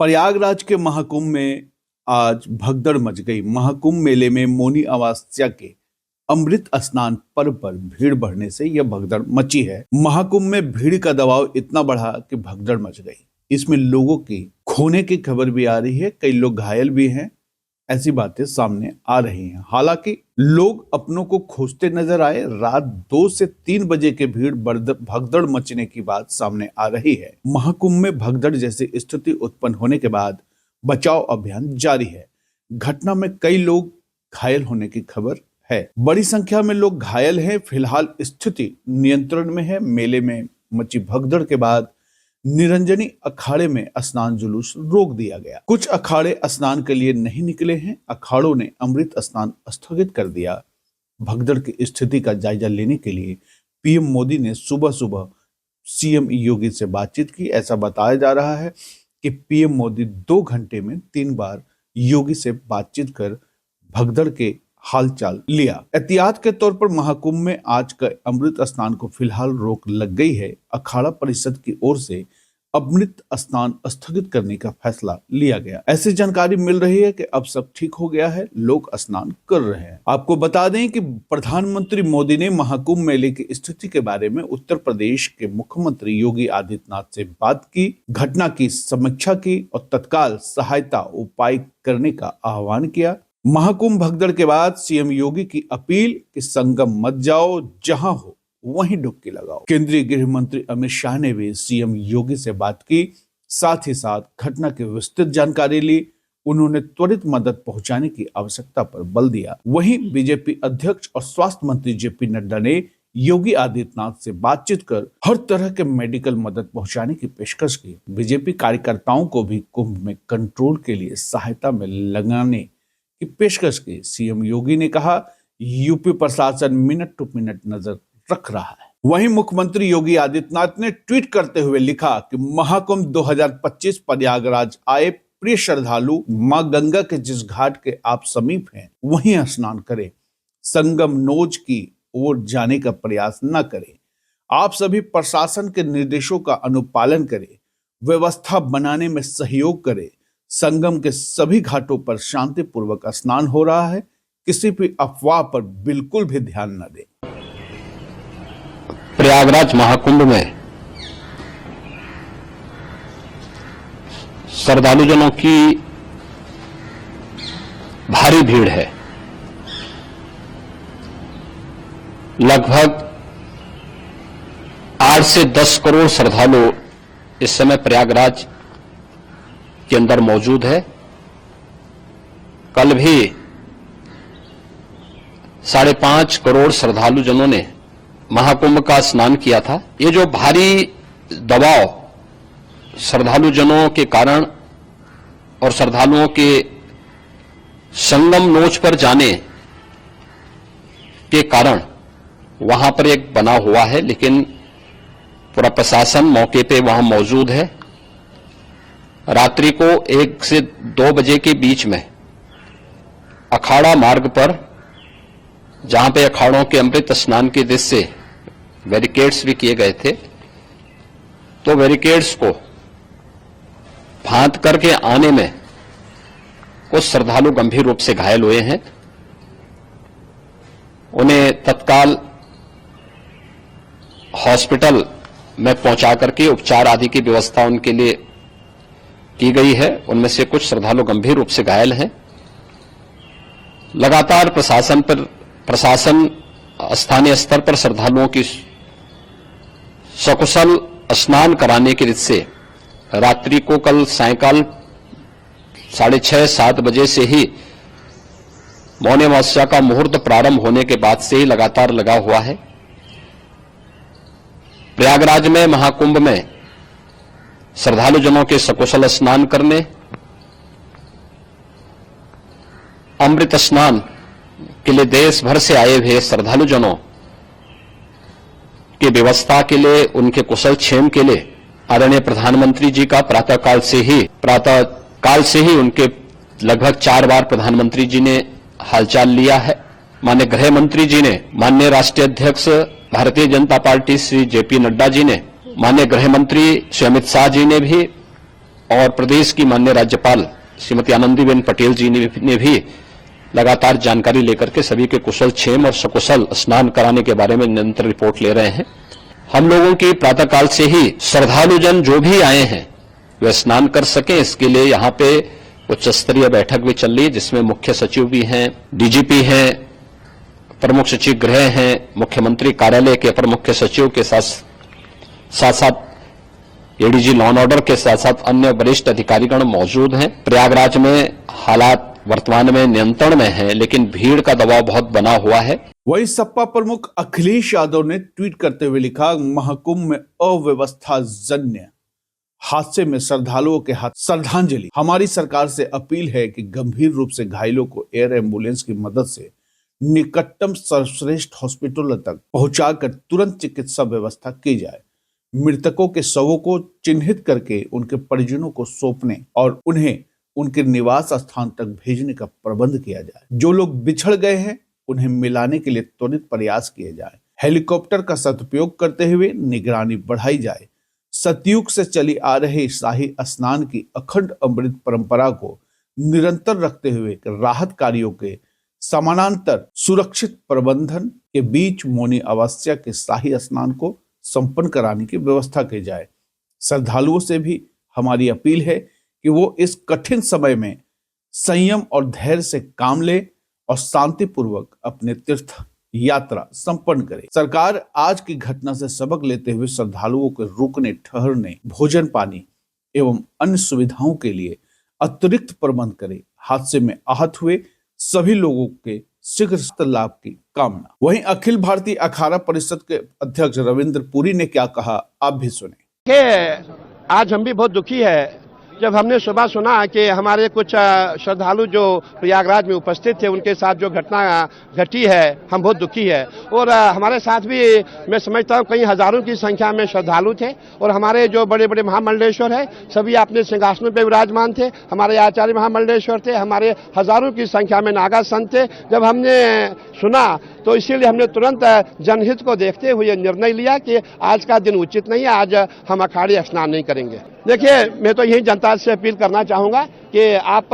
प्रयागराज के महाकुंभ में आज भगदड़ मच गई। महाकुंभ मेले में मौनी अमावस्या के अमृत स्नान पर्व पर भीड़ बढ़ने से यह भगदड़ मची है। महाकुंभ में भीड़ का दबाव इतना बढ़ा कि भगदड़ मच गई। इसमें लोगों की खोने की खबर भी आ रही है, कई लोग घायल भी हैं, ऐसी बातें सामने आ रही हैं। हालांकि लोग अपनों को खोजते नजर आए। रात 2 से 3 बजे के भीड़ भगदड़ मचने की बात सामने आ रही है। महाकुंभ में भगदड़ जैसी स्थिति उत्पन्न होने के बाद बचाव अभियान जारी है। घटना में कई लोग घायल होने की खबर है। बड़ी संख्या में लोग घायल हैं। फिलहाल स्थिति नियंत्रण में है। मेले में मची भगदड़ के बाद निरंजनी अखाड़े में स्नान जुलूस रोक दिया गया। कुछ अखाड़े स्नान के लिए नहीं निकले हैं। अखाड़ों ने अमृत स्नान स्थगित कर दिया। भगदड़ की स्थिति का जायजा लेने के लिए पीएम मोदी ने सुबह सुबह सीएम योगी से बातचीत की। ऐसा बताया जा रहा है कि पीएम मोदी 2 घंटे में 3 बार योगी से बातचीत कर भगदड़ के हालचाल लिया। एहतियात के तौर पर महाकुंभ में आज का अमृत स्नान को फिलहाल रोक लग गई है। अखाड़ा परिषद की ओर से अमृत स्नान स्थगित करने का फैसला लिया गया। ऐसी जानकारी मिल रही है कि अब सब ठीक हो गया है, लोग स्नान कर रहे हैं। आपको बता दें कि प्रधानमंत्री मोदी ने महाकुंभ मेले की स्थिति के बारे में उत्तर प्रदेश के मुख्यमंत्री योगी आदित्यनाथ से बात की, घटना की समीक्षा की और तत्काल सहायता उपाय करने का आह्वान किया। महाकुंभ भगदड़ के बाद सीएम योगी की अपील कि संगम मत जाओ, जहां हो वहीं डुबकी लगाओ। केंद्रीय गृह मंत्री अमित शाह ने भी सीएम योगी से बात की, साथ ही साथ घटना की विस्तृत जानकारी ली। उन्होंने त्वरित मदद पहुंचाने की आवश्यकता पर बल दिया। वहीं बीजेपी अध्यक्ष और स्वास्थ्य मंत्री जेपी नड्डा ने योगी आदित्यनाथ से बातचीत कर हर तरह के मेडिकल मदद पहुंचाने की पेशकश की। बीजेपी कार्यकर्ताओं को भी कुंभ में कंट्रोल के लिए सहायता में लगाने की पेशकश की। सीएम योगी ने कहा, यूपी प्रशासन मिनट टू मिनट नजर रख रहा है। वहीं मुख्यमंत्री योगी आदित्यनाथ ने ट्वीट करते हुए लिखा कि महाकुंभ 2025 प्रयागराज आए प्रिय श्रद्धालु, मां गंगा के जिस घाट के आप समीप हैं वहीं स्नान करें। संगम नोज की ओर जाने का प्रयास न करें। आप सभी प्रशासन के निर्देशों का अनुपालन करें, व्यवस्था बनाने में सहयोग करें। संगम के सभी घाटों पर शांतिपूर्वक स्नान हो रहा है। किसी भी अफवाह पर बिल्कुल भी ध्यान न दें। प्रयागराज महाकुंभ में श्रद्धालुजनों की भारी भीड़ है। लगभग 8 से 10 करोड़ श्रद्धालु इस समय प्रयागराज के अंदर मौजूद है। कल भी 5.5 करोड़ श्रद्धालुजनों ने महाकुंभ का स्नान किया था। ये जो भारी दबाव श्रद्धालुजनों के कारण और श्रद्धालुओं के संगम नोच पर जाने के कारण वहां पर एक बना हुआ है, लेकिन पूरा प्रशासन मौके पे वहां मौजूद है। रात्रि को 1 से 2 बजे के बीच में अखाड़ा मार्ग पर, जहां पे अखाड़ों के अमृत स्नान की दृष्टि से बैरिकेड्स भी किए गए थे, तो बैरिकेड्स को फांद करके आने में कुछ श्रद्धालु गंभीर रूप से घायल हुए हैं। उन्हें तत्काल हॉस्पिटल में पहुंचा करके उपचार आदि की व्यवस्था उनके लिए की गई है। उनमें से कुछ श्रद्धालु गंभीर रूप से घायल हैं। लगातार प्रशासन स्थानीय स्तर पर श्रद्धालुओं की सकुशल स्नान कराने की रीत से रात्रि को कल सायंकाल 6:30-7 बजे से ही मौनी अमावस्या का मुहूर्त प्रारंभ होने के बाद से ही लगातार लगा हुआ है। प्रयागराज में महाकुंभ में श्रद्धालुजनों के सकुशल स्नान करने, अमृत स्नान के लिए देश भर से आए हुए श्रद्धालुजनों की व्यवस्था के लिए, उनके कुशल क्षेम के लिए आदरणीय प्रधानमंत्री जी का प्रातःकाल से ही उनके लगभग 4 बार प्रधानमंत्री जी ने हालचाल लिया है। माननीय गृह मंत्री जी ने, माननीय राष्ट्रीय अध्यक्ष भारतीय जनता पार्टी श्री जेपी नड्डा जी ने, माननीय गृह मंत्री श्री अमित शाह जी ने भी और प्रदेश की माननीय राज्यपाल श्रीमती आनंदीबेन पटेल जी ने भी लगातार जानकारी लेकर के सभी के कुशल क्षेम और सकुशल स्नान कराने के बारे में निरंतर रिपोर्ट ले रहे हैं। हम लोगों की प्रातःकाल से ही श्रद्धालुजन जो भी आए हैं वे स्नान कर सकें, इसके लिए यहाँ पे उच्च स्तरीय बैठक भी चल रही है, जिसमें मुख्य सचिव भी हैं, डीजीपी हैं, प्रमुख सचिव गृह हैं, मुख्यमंत्री कार्यालय के अपर मुख्य सचिव के साथ एडीजी लॉ एंड ऑर्डर के साथ साथ अन्य वरिष्ठ अधिकारीगण मौजूद हैं। प्रयागराज में हालात वर्तमान में नियंत्रण में हैं, लेकिन भीड़ का दबाव बहुत बना हुआ है। वहीं सपा प्रमुख अखिलेश यादव ने ट्वीट करते हुए लिखा, महाकुंभ में अव्यवस्था जन्य हादसे में श्रद्धालुओं के हाथ श्रद्धांजलि। हमारी सरकार से अपील है कि गंभीर रूप से घायलों को एयर एम्बुलेंस की मदद से निकटतम सर्वश्रेष्ठ हॉस्पिटल तक पहुंचाकर तुरंत चिकित्सा व्यवस्था की जाए। मृतकों के शवों को चिन्हित करके उनके परिजनों को सौंपने और उन्हें उनके निवास स्थान तक भेजने का प्रबंध किया जाए। जो लोग बिछड़ गए हैं उन्हें मिलाने के लिए त्वरित प्रयास किए जाए। हेलीकॉप्टर का सदुपयोग करते हुए निगरानी बढ़ाई जाए। सतयुग से चली आ रही शाही स्नान की अखंड अमृत परंपरा को निरंतर रखते हुए राहत कार्यों के समानांतर सुरक्षित प्रबंधन के बीच मौनी अमावस्या के शाही स्नान को संपन्न कराने की व्यवस्था की जाए। श्रद्धालुओं से भी हमारी अपील है कि वो इस कठिन समय में संयम और धैर्य से काम ले और शांतिपूर्वक अपने तीर्थ यात्रा संपन्न करे। सरकार आज की घटना से सबक लेते हुए श्रद्धालुओं के रुकने, ठहरने, भोजन पानी एवं अन्य सुविधाओं के लिए अतिरिक्त प्रबंध करे। हादसे में आहत हुए सभी लोगों के शीघ्र लाभ की कामना। वहीं अखिल भारतीय अखाड़ा परिषद के अध्यक्ष रविंद्र पुरी ने क्या कहा, आप भी सुने। आज हम भी बहुत दुखी है जब हमने सुबह सुना कि हमारे कुछ श्रद्धालु जो प्रयागराज में उपस्थित थे उनके साथ जो घटना घटी है, हम बहुत दुखी है। और हमारे साथ भी मैं समझता हूँ कई हजारों की संख्या में श्रद्धालु थे और हमारे जो बड़े बड़े महामंडलेश्वर है सभी अपने सिंहासनों पर विराजमान थे। हमारे आचार्य महामंडलेश्वर थे, हमारे हजारों की संख्या में नागा संत थे। जब हमने सुना तो इसीलिए हमने तुरंत जनहित को देखते हुए निर्णय लिया कि आज का दिन उचित नहीं है, आज हम अखाड़े स्नान नहीं करेंगे। देखिए, मैं तो यही जनता से अपील करना चाहूंगा कि आप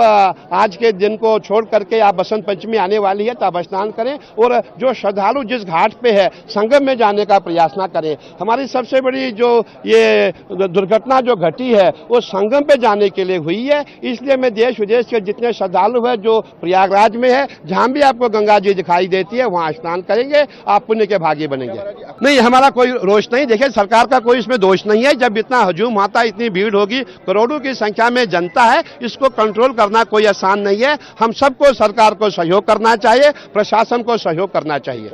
आज के दिन को छोड़ करके आप बसंत पंचमी आने वाली है तब स्नान करें और जो श्रद्धालु जिस घाट पे है संगम में जाने का प्रयास ना करें। हमारी सबसे बड़ी जो ये दुर्घटना जो घटी है वो संगम पे जाने के लिए हुई है। इसलिए मैं देश विदेश के जितने श्रद्धालु है जो प्रयागराज में है, जहां भी आपको गंगा जी दिखाई देती है वहां स्नान करेंगे, आप पुण्य के भागी बनेंगे। नहीं, हमारा कोई रोष नहीं। देखिए, सरकार का कोई इसमें दोष नहीं है। जब इतना हजूम आता, इतनी भीड़ होगी, करोड़ों की संख्या में जनता है, इसको कंट्रोल करना कोई आसान नहीं है। हम सबको सरकार को सहयोग करना चाहिए, प्रशासन को सहयोग करना चाहिए।